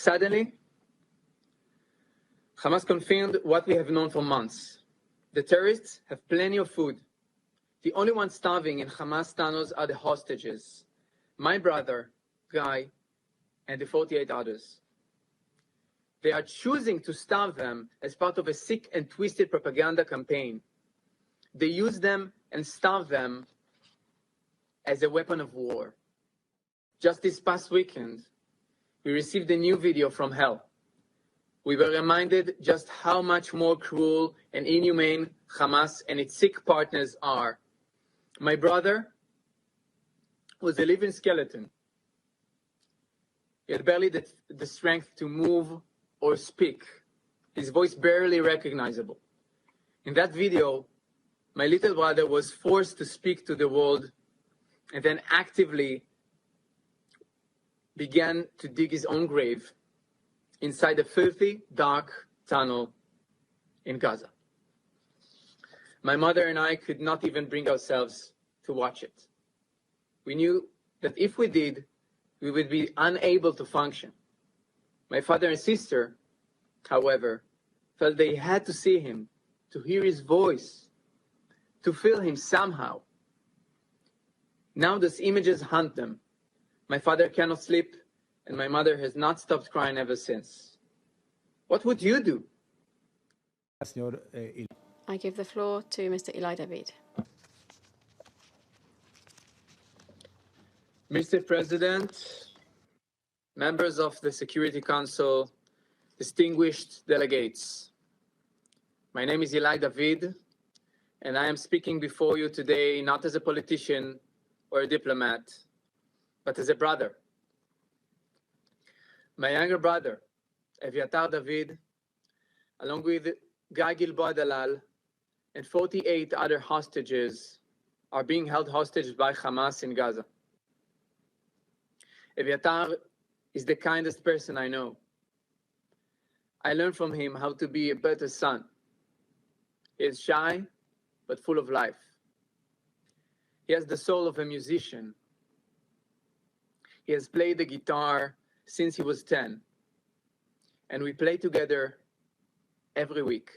Suddenly, Hamas confirmed what we have known for months. The terrorists have plenty of food. The only ones starving in Hamas tunnels are the hostages, my brother, Guy, and the 48 others. They are choosing to starve them as part of a sick and twisted propaganda campaign. They use them and starve them as a weapon of war. Just this past weekend, we received a new video from hell. We were reminded just how much more cruel and inhumane Hamas and its sick partners are. My brother was a living skeleton. He had barely the strength to move or speak, his voice barely recognizable. In that video, my little brother was forced to speak to the world and then actively began to dig his own grave inside a filthy, dark tunnel in Gaza. My mother and I could not even bring ourselves to watch it. We knew that if we did, we would be unable to function. My father and sister, however, felt they had to see him, to hear his voice, to feel him somehow. Now those images haunt them. My father cannot sleep, and my mother has not stopped crying ever since. What would you do? I give the floor to Mr. Eli David. Mr. President, members of the Security Council, distinguished delegates, my name is Eli David, and I am speaking before you today not as a politician or a diplomat, but as a brother. My younger brother, Eviatar David, along with Guy Gilboa Dalal and 48 other hostages, are being held hostage by Hamas in Gaza. Eviatar is the kindest person I know. I learned from him how to be a better son. He is shy, but full of life. He has the soul of a musician. He has played the guitar since he was 10, and we play together every week.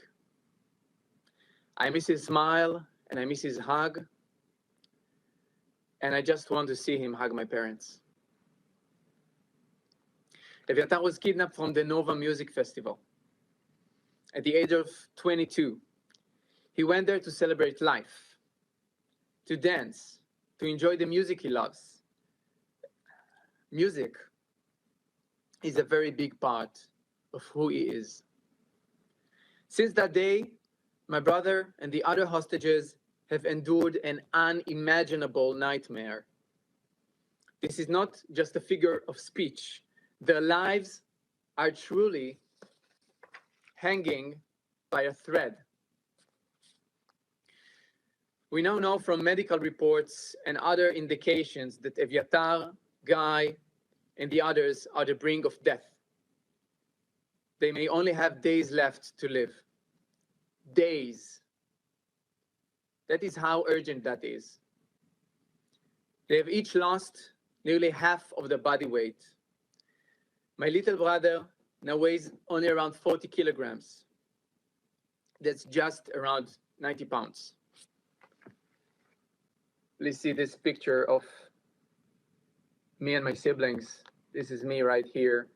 I miss his smile, and I miss his hug, and I just want to see him hug my parents. Eviatar was kidnapped from the Nova Music Festival. At the age of 22, he went there to celebrate life, to dance, to enjoy the music he loves. Music is a very big part of who he is. Since that day, my brother and the other hostages have endured an unimaginable nightmare. This is not just a figure of speech. Their lives are truly hanging by a thread. We now know from medical reports and other indications that Eviatar, Guy, and the others are the brink of death. They may only have days left to live. Days. That is how urgent that is. They have each lost nearly half of their body weight. My little brother now weighs only around 40 kilograms. That's just around 90 pounds. Please see this picture of me and my siblings. This is me right here.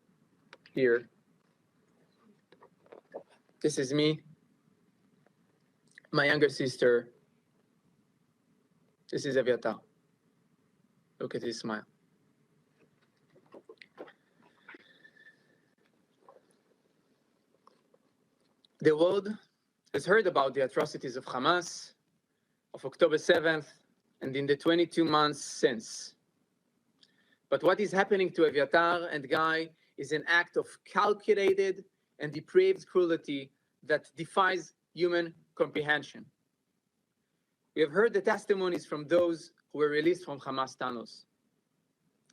This is me. My younger sister. This is Eviatar. Look at his smile. The world has heard about the atrocities of Hamas, of October 7th, and in the 22 months since. But what is happening to Eviatar and Guy is an act of calculated and depraved cruelty that defies human comprehension. We have heard the testimonies from those who were released from Hamas tunnels.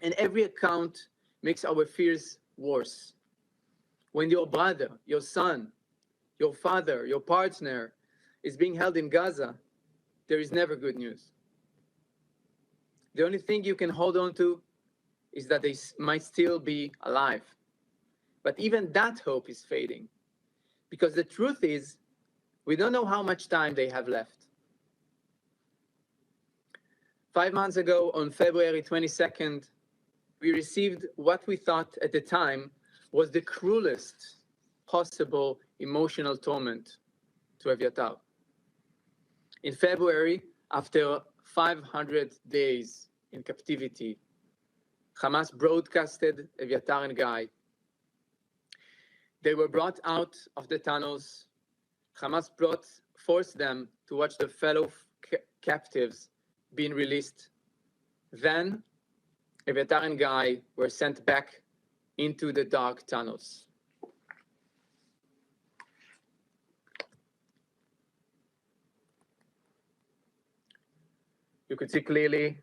And every account makes our fears worse. When your brother, your son, your father, your partner is being held in Gaza, there is never good news. The only thing you can hold on to is that they might still be alive. But even that hope is fading, because the truth is, we don't know how much time they have left. 5 months ago, on February 22nd, we received what we thought at the time was the cruelest possible emotional torment to Eviatar. In February, after 500 days in captivity, Hamas broadcasted Eviatar and Guy. They were brought out of the tunnels. Hamas forced them to watch their fellow captives being released. Then, Eviatar and Guy were sent back into the dark tunnels. You could see clearly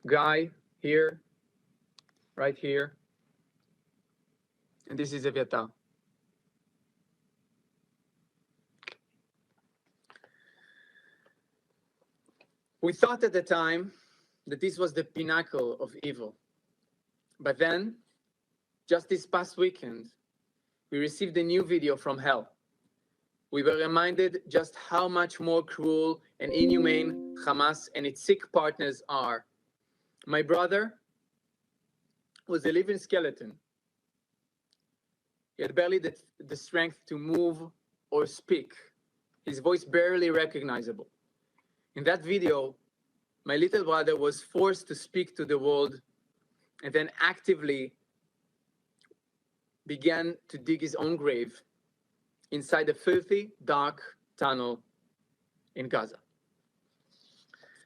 Guy here, right here, and this is Eviatar. We thought at the time that this was the pinnacle of evil. But then, just this past weekend, we received a new video from hell. We were reminded just how much more cruel and inhumane Hamas and its sick partners are. My brother was a living skeleton. He had barely the strength to move or speak, his voice barely recognizable. In that video, my little brother was forced to speak to the world and then actively began to dig his own grave inside a filthy, dark tunnel in Gaza.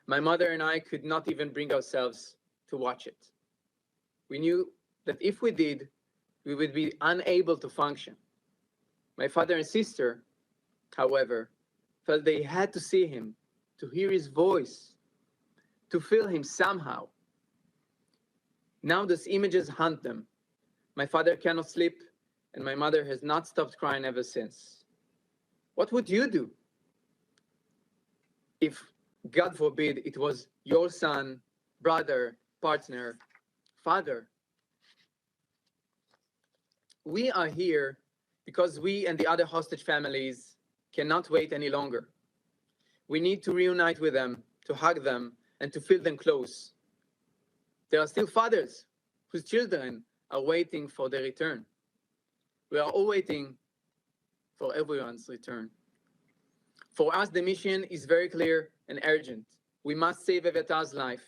My mother and I could not even bring ourselves to watch it. We knew that if we did, we would be unable to function. My father and sister, however, felt they had to see him, to hear his voice, to feel him somehow. Now those images haunt them. My father cannot sleep, and my mother has not stopped crying ever since. What would you do if, God forbid, it was your son, brother, partner, father? We are here because we and the other hostage families cannot wait any longer. We need to reunite with them, to hug them, and to feel them close. There are still fathers whose children are waiting for their return. We are all waiting for everyone's return. For us, the mission is very clear and urgent. We must save Eviatar's life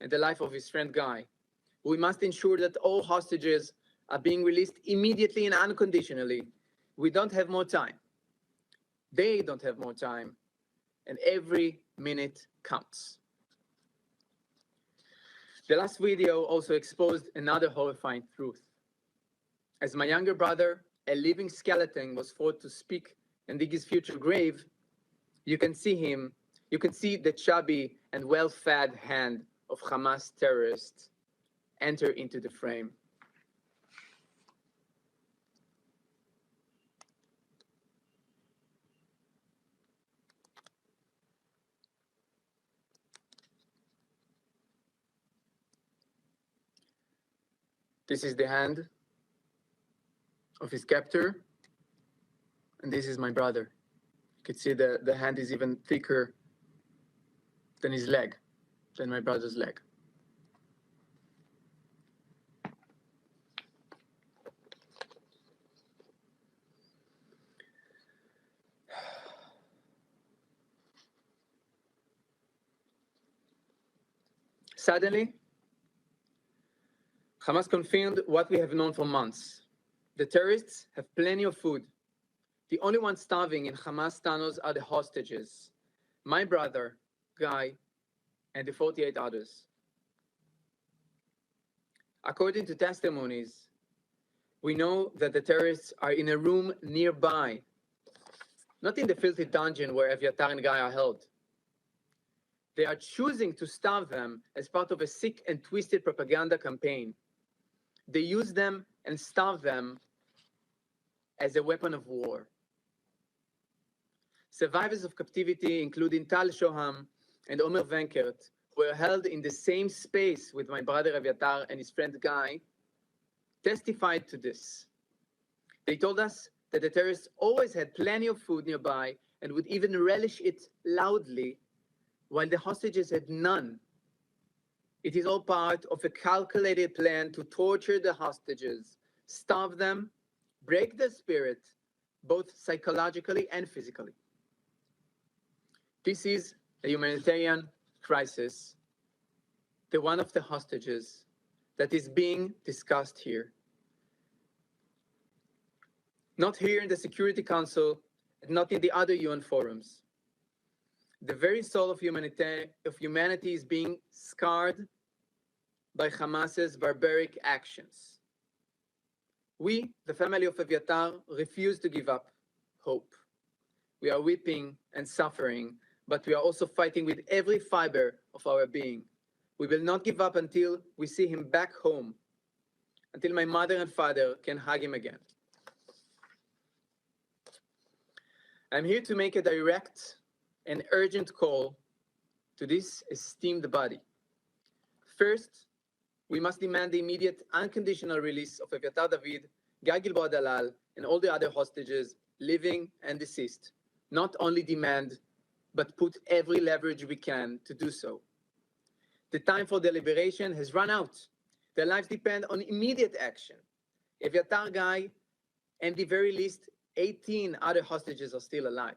and the life of his friend Guy. We must ensure that all hostages are being released immediately and unconditionally. We don't have more time. They don't have more time. And every minute counts. The last video also exposed another horrifying truth. As my younger brother, a living skeleton, was forced to speak and dig his future grave, you can see the chubby and well-fed hand of Hamas terrorists enter into the frame. This is the hand of his captor, and this is my brother. You can see the hand is even thicker than his leg, than my brother's leg. Suddenly, Hamas confirmed what we have known for months. The terrorists have plenty of food. The only ones starving in Hamas tunnels are the hostages, my brother, Guy, and the 48 others. According to testimonies, we know that the terrorists are in a room nearby, not in the filthy dungeon where Eviatar and Guy are held. They are choosing to starve them as part of a sick and twisted propaganda campaign. They use them and starve them as a weapon of war. Survivors of captivity, including Tal Shoham and Omer Venkert, were held in the same space with my brother Eviatar and his friend Guy, testified to this. They told us that the terrorists always had plenty of food nearby and would even relish it loudly, while the hostages had none. It is all part of a calculated plan to torture the hostages, starve them, break their spirit, both psychologically and physically. This is a humanitarian crisis, the one of the hostages, that is being discussed here. Not here in the Security Council, and not in the other UN forums. The very soul of humanity is being scarred by Hamas's barbaric actions. We, the family of Eviatar, refuse to give up hope. We are weeping and suffering, but we are also fighting with every fiber of our being. We will not give up until we see him back home, until my mother and father can hug him again. I'm here to make a direct and urgent call to this esteemed body. First, we must demand the immediate unconditional release of Eviatar David, Guy Gilboa Dalal, and all the other hostages, living and deceased. Not only demand, but put every leverage we can to do so. The time for deliberation has run out. Their lives depend on immediate action. Eviatar, Guy, and the very least 18 other hostages are still alive.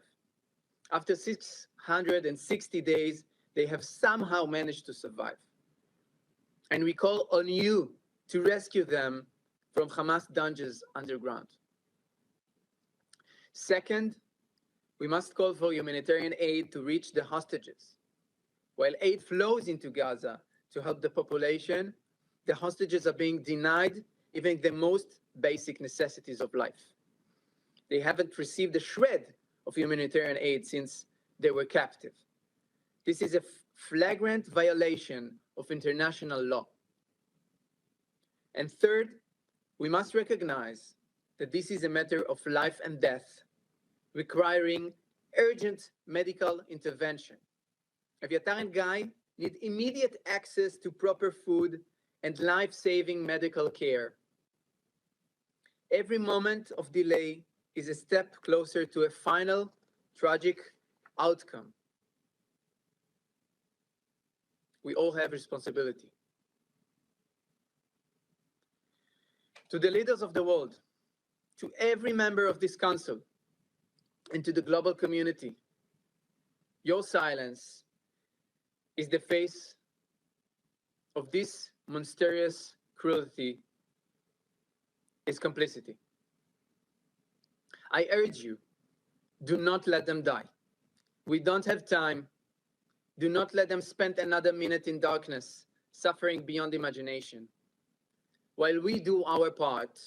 After 660 days, they have somehow managed to survive. And we call on you to rescue them from Hamas dungeons underground. Second, we must call for humanitarian aid to reach the hostages. While aid flows into Gaza to help the population, the hostages are being denied even the most basic necessities of life. They haven't received a shred of humanitarian aid since they were captive. This is a flagrant violation of international law. And third, we must recognize that this is a matter of life and death, requiring urgent medical intervention. Eviatar and Guy need immediate access to proper food and life-saving medical care. Every moment of delay is a step closer to a final tragic outcome. We all have responsibility. To the leaders of the world, to every member of this council, and to the global community, your silence is the face of this monstrous cruelty, is complicity. I urge you, do not let them die. We don't have time. Do not let them spend another minute in darkness, suffering beyond imagination. While we do our part,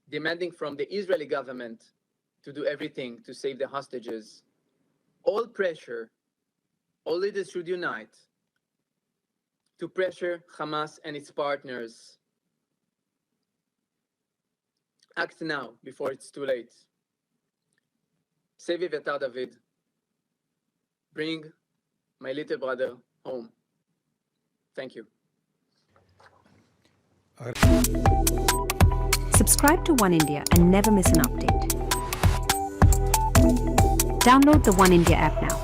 demanding from the Israeli government to do everything to save the hostages, all leaders should unite to pressure Hamas and its partners. Act now before it's too late. Save Eviatar David. Bring my little brother home. Thank you. Subscribe to One India and never miss an update. Download the One India app now.